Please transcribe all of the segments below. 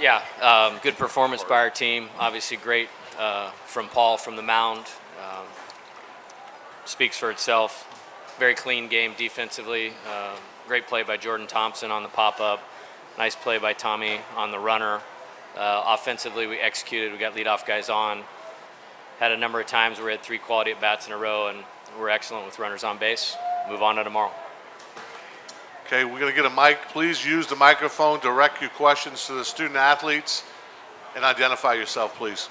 Yeah, good performance by our team. Obviously great from Paul from the mound. Speaks for itself. Very clean game defensively. Great play by Jordan Thompson on the pop-up. Nice play by Tommy on the runner. Offensively, we executed. We got leadoff guys on. Had a number of times where we had 3 quality at-bats in a row, and we're excellent with runners on base. Move on to tomorrow. Okay, we're going to get a mic. Please use the microphone, direct your questions to the student athletes, and identify yourself, please.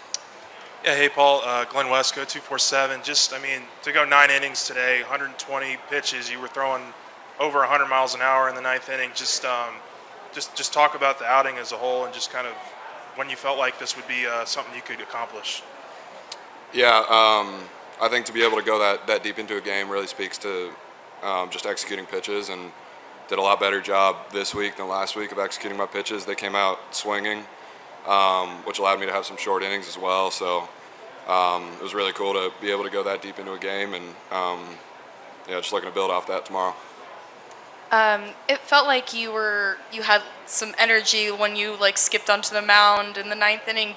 Yeah, hey, Paul. Glenn Wesco, 247. To go 9 innings today, 120 pitches, you were throwing over 100 miles an hour in the 9th inning. Just talk about the outing as a whole and just kind of when you felt like this would be something you could accomplish. Yeah, I think to be able to go that deep into a game really speaks to just executing pitches, and did a lot better job this week than last week of executing my pitches. They came out swinging, which allowed me to have some short innings as well. So it was really cool to be able to go that deep into a game, and just looking to build off that tomorrow. It felt like you had some energy when you skipped onto the mound in the 9th inning.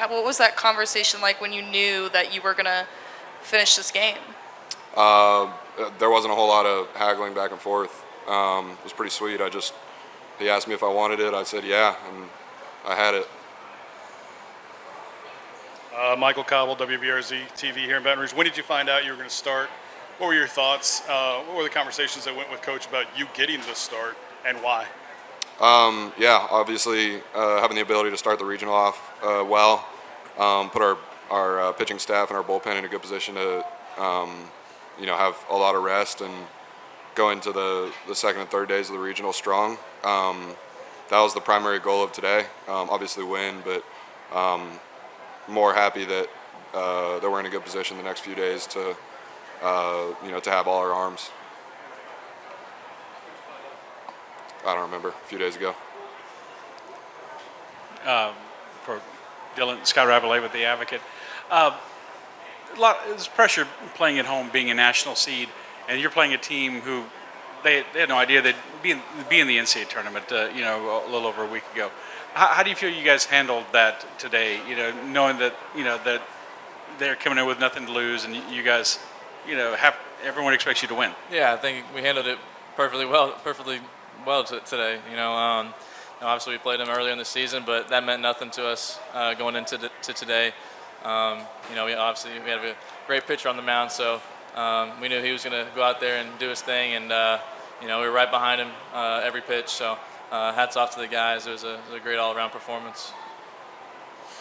What was that conversation like when you knew that you were gonna finish this game? There wasn't a whole lot of haggling back and forth. It was pretty sweet. He asked me if I wanted it. I said yeah, and I had it. Michael Cobble, WBRZ TV here in Baton Rouge. When did you find out you were going to start? What were your thoughts? What were the conversations that went with Coach about you getting the start, and why? Obviously having the ability to start the regional off well, put our pitching staff and our bullpen in a good position to have a lot of rest and go into the second and third days of the regional strong. That was the primary goal of today. Obviously win, but more happy that we're in a good position the next few days to have all our arms. I don't remember, a few days ago. For Dylan, Scott Ravelet with The Advocate. There's pressure playing at home, being a national seed, and you're playing a team who they had no idea they'd be in the NCAA tournament, a little over a week ago. How do you feel you guys handled that today? Knowing that that they're coming in with nothing to lose, and you guys, everyone expects you to win. Yeah, I think we handled it perfectly well today. Obviously we played him earlier in the season, but that meant nothing to us going into today. We had a great pitcher on the mound, so we knew he was going to go out there and do his thing, and we were right behind him every pitch. So hats off to the guys. It was a great all-around performance.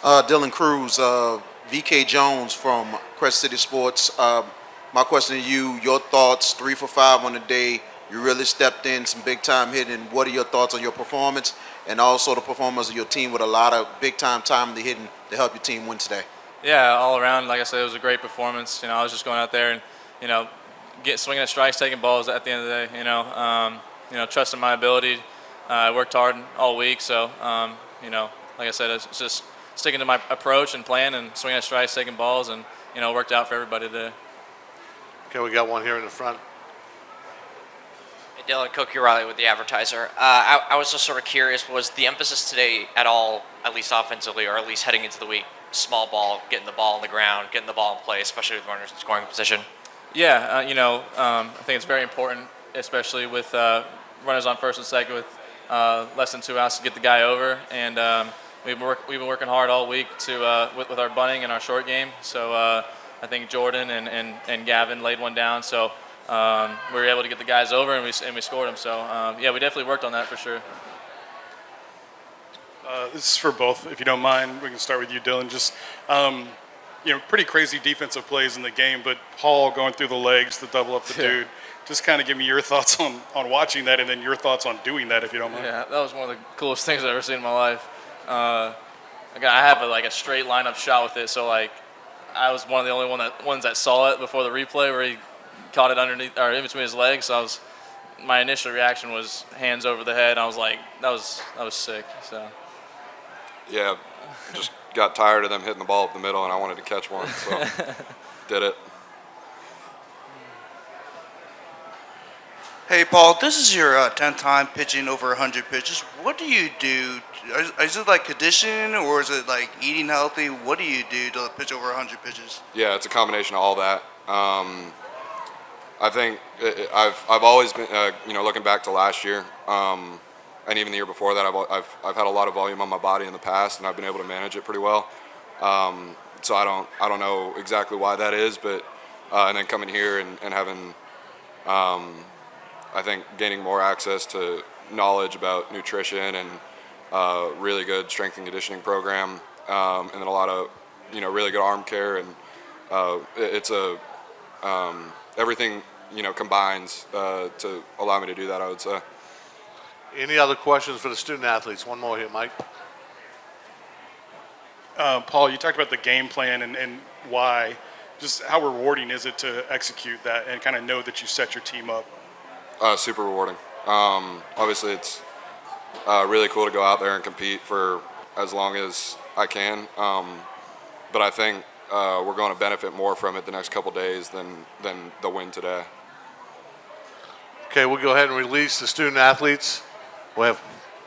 Dylan Cruz, VK Jones from Crest City Sports. My question to you, your thoughts, 3 for 5 on the day. You really stepped in, some big-time hitting. What are your thoughts on your performance and also the performance of your team with a lot of big-time timely hitting to help your team win today? Yeah, all around, like I said, it was a great performance. I was just going out there and, swinging at strikes, taking balls at the end of the day, trusting my ability. I worked hard all week, so, like I said, it's just sticking to my approach and plan and swinging at strikes, taking balls, and, it worked out for everybody today. Okay, we got one here in the front. Hey, Dylan, Cookie Riley with The Advertiser. I was just sort of curious, was the emphasis today at all, at least offensively, or at least heading into the week, small ball, getting the ball on the ground, getting the ball in play, especially with runners in scoring position? Yeah, I think it's very important, especially with runners on first and second with less than 2 outs to get the guy over. And we've been working hard all week with our bunting and our short game. So I think Jordan and Gavin laid one down. So we were able to get the guys over, and we scored them. So we definitely worked on that for sure. This is for both, if you don't mind. We can start with you, Dylan. Just, pretty crazy defensive plays in the game, but Paul going through the legs to double up the dude. Just kind of give me your thoughts on watching that, and then your thoughts on doing that, if you don't mind. Yeah, that was one of the coolest things I've ever seen in my life. I have a straight lineup shot with it, so I was one of the only ones that saw it before the replay where he caught it underneath or in between his legs. So my initial reaction was hands over the head. I was like, that was sick. So. Yeah, just got tired of them hitting the ball up the middle, and I wanted to catch one, so did it. Hey, Paul, this is your 10th time pitching over 100 pitches. What do you do? Is it like conditioning or is it like eating healthy? What do you do to pitch over 100 pitches? Yeah, it's a combination of all that. I think I've always been, looking back to last year, and even the year before that, I've had a lot of volume on my body in the past, and I've been able to manage it pretty well. So I don't know exactly why that is, but and then coming here and having, I think gaining more access to knowledge about nutrition and really good strength and conditioning program, and then a lot of really good arm care, and it's everything combines to allow me to do that, I would say. Any other questions for the student athletes? One more here, Mike. Paul, you talked about the game plan and why. Just how rewarding is it to execute that and kind of know that you set your team up? Super rewarding. Obviously, it's really cool to go out there and compete for as long as I can. But I think we're going to benefit more from it the next couple days than the win today. Okay, we'll go ahead and release the student athletes. We'll have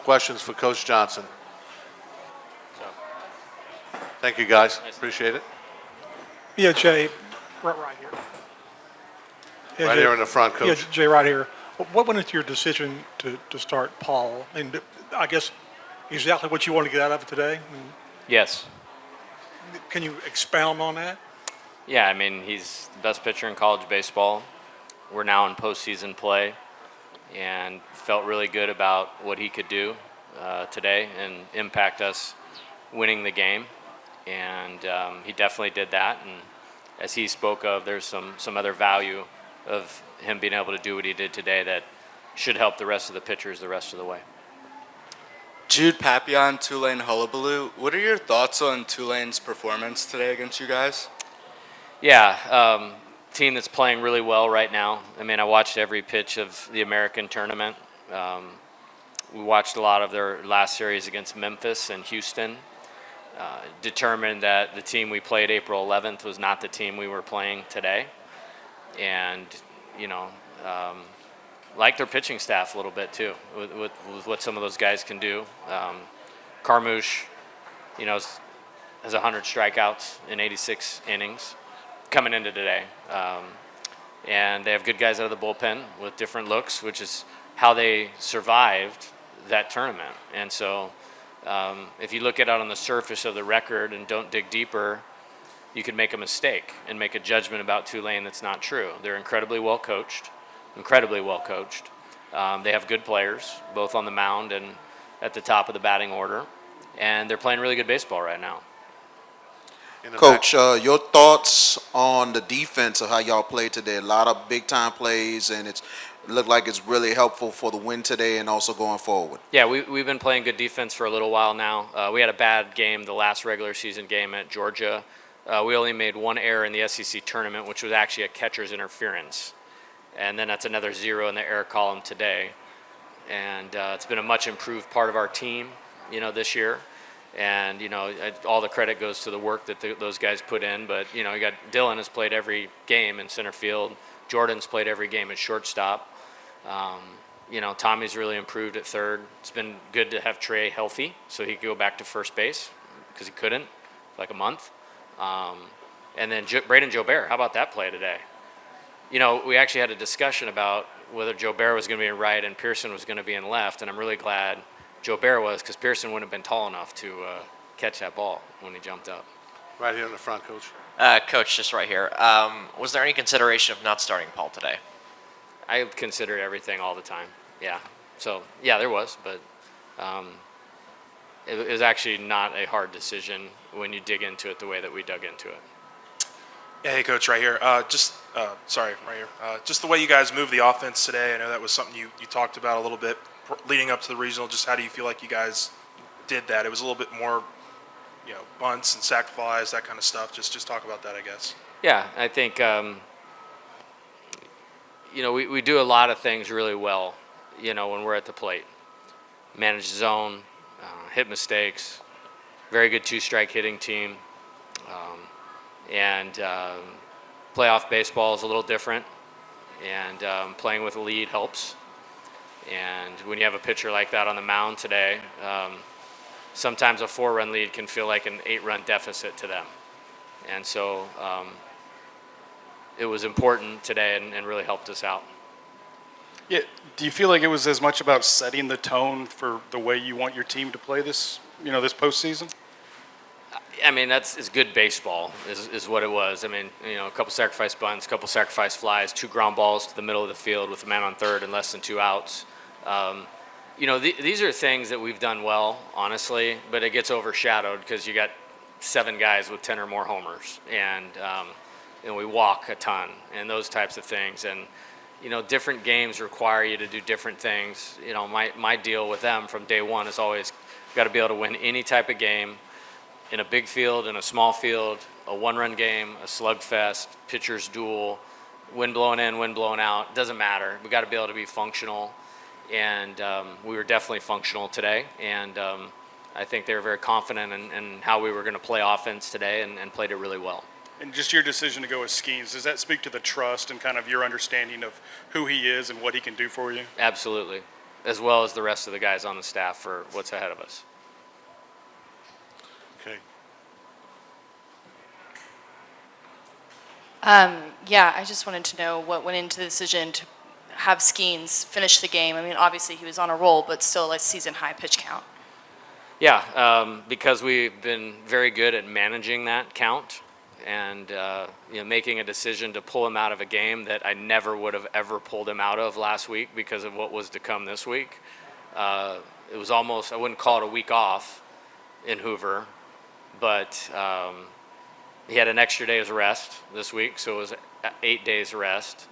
questions for Coach Johnson. Thank you, guys. Appreciate it. Yeah, Jay, right here. Yeah, Right Jay, here in the front, Coach. Yeah, Jay, right here. What went into your decision to start Paul? And I guess exactly what you want to get out of it today? Yes. Can you expound on that? Yeah, I mean, he's the best pitcher in college baseball. We're now in postseason play, and felt really good about what he could do today and impact us winning the game. And he definitely did that. And as he spoke of, there's some other value of him being able to do what he did today that should help the rest of the pitchers the rest of the way. Jude Papillon, Tulane Hullabaloo. What are your thoughts on Tulane's performance today against you guys? Yeah, team that's playing really well right now. I mean, I watched every pitch of the American tournament. We watched a lot of their last series against Memphis and Houston. Determined that the team we played April 11th was not the team we were playing today. And, like their pitching staff a little bit too, with what some of those guys can do. Carmouche, has 100 strikeouts in 86 innings coming into today. And they have good guys out of the bullpen with different looks, which is how they survived that tournament. And so if you look at it on the surface of the record and don't dig deeper, you could make a mistake and make a judgment about Tulane that's not true. They're incredibly well coached. They have good players, both on the mound and at the top of the batting order, and they're playing really good baseball right now. Coach, your thoughts on the defense of how y'all played today? A lot of big-time plays, and it looked like it's really helpful for the win today and also going forward. Yeah, we've been playing good defense for a little while now. We had a bad game, the last regular season game at Georgia. We only made one error in the SEC tournament, which was actually a catcher's interference. And then that's another 0 in the error column today. And it's been a much improved part of our team, this year. And, all the credit goes to the work that those guys put in. But, you got Dylan has played every game in center field. Jordan's played every game at shortstop. Tommy's really improved at third. It's been good to have Trey healthy so he could go back to first base because he couldn't for like a month. And then Braden Jobert, how about that play today? We actually had a discussion about whether Jobert was going to be in right and Pearson was going to be in left, and I'm really glad Jobert was, because Pearson wouldn't have been tall enough to catch that ball when he jumped up. Right here in the front, Coach. Coach, just right here. Was there any consideration of not starting Paul today? I consider everything all the time, yeah. So, yeah, there was, but it was actually not a hard decision when you dig into it the way that we dug into it. Yeah, hey, Coach, right here. Right here. Just the way you guys moved the offense today, I know that was something you talked about a little bit leading up to the regional. Just how do you feel like you guys did that? It was a little bit more, bunts and sac flies, that kind of stuff. Just talk about that, I guess. Yeah, I think, we do a lot of things really well, when we're at the plate. Manage zone, hit mistakes, very good two-strike hitting team. And playoff baseball is a little different. and playing with a lead helps. And when you have a pitcher like that on the mound today, sometimes a 4-run lead can feel like an 8-run deficit to them. And so it was important today and really helped us out. Yeah. Do you feel like it was as much about setting the tone for the way you want your team to play this postseason? I mean, it's good baseball is what it was. I mean, a couple sacrifice bunts, a couple sacrifice flies, 2 ground balls to the middle of the field with a man on third and less than 2 outs. These are things that we've done well, honestly, but it gets overshadowed because you got 7 guys with 10 or more homers, and we walk a ton and those types of things. And different games require you to do different things. My deal with them from day one is always got to be able to win any type of game in a big field, in a small field, a 1-run game, a slugfest, pitcher's duel, wind blowing in, wind blowing out. It doesn't matter. We got to be able to be functional, and we were definitely functional today. And I think they were very confident in how we were going to play offense today, and played it really well. And just your decision to go with Skeens, does that speak to the trust and kind of your understanding of who he is and what he can do for you? Absolutely, as well as the rest of the guys on the staff for what's ahead of us. Okay. Yeah, I just wanted to know what went into the decision to have Skeens finish the game. I mean, obviously he was on a roll, but still a season-high pitch count. Yeah, because we've been very good at managing that count and making a decision to pull him out of a game that I never would have ever pulled him out of last week because of what was to come this week. It was almost, I wouldn't call it a week off in Hoover, but he had an extra day's rest this week, so it was 8 days rest.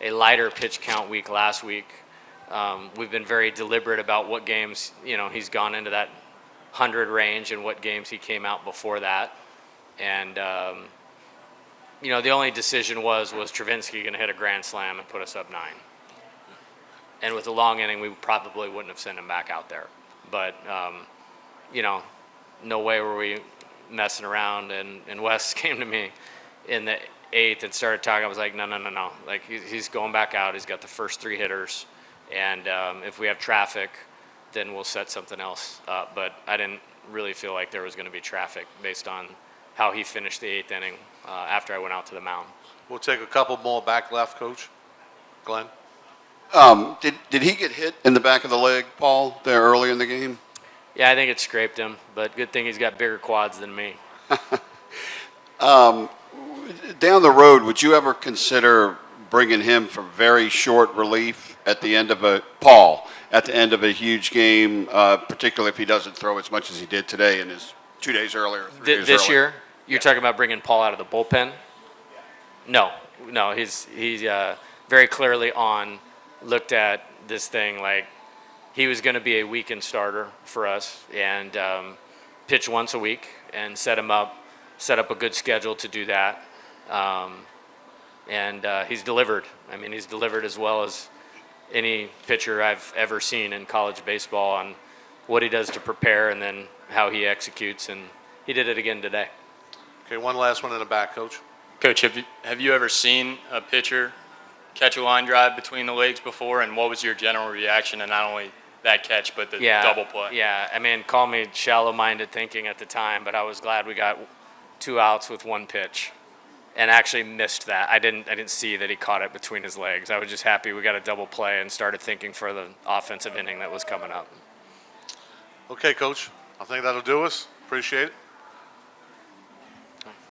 A lighter pitch count week last week. We've been very deliberate about what games, he's gone into that 100 range and what games he came out before that. And, the only decision was Travinsky going to hit a grand slam and put us up 9? And with a long inning, we probably wouldn't have sent him back out there. But, no way were we messing around. And Wes came to me in the 8th and started talking. I was like, no. Like, he's going back out. He's got the first 3 hitters. And if we have traffic, then we'll set something else up. But I didn't really feel like there was going to be traffic based on how he finished the 8th inning after I went out to the mound. We'll take a couple more back left, Coach. Glenn? Did he get hit in the back of the leg, Paul, there early in the game? Yeah, I think it scraped him, but good thing he's got bigger quads than me. Down the road, would you ever consider bringing him for very short relief at the end of at the end of a huge game, particularly if he doesn't throw as much as he did today in his 2 days earlier, 3 days This earlier? year, you're talking about bringing Paul out of the bullpen? No, he's very clearly looked at this thing like he was going to be a weekend starter for us and pitch once a week and set up a good schedule to do that. And he's delivered. I mean, he's delivered as well as any pitcher I've ever seen in college baseball on what he does to prepare and then how he executes, and he did it again today. Okay, one last one in the back, Coach. Coach, have you ever seen a pitcher catch a line drive between the legs before, and what was your general reaction to not only that catch but the double play? Yeah, I mean, call me shallow-minded thinking at the time, but I was glad we got 2 outs with 1 pitch and actually missed that. I didn't see that he caught it between his legs. I was just happy we got a double play and started thinking for the offensive inning that was coming up. Okay, Coach. I think that'll do us. Appreciate it.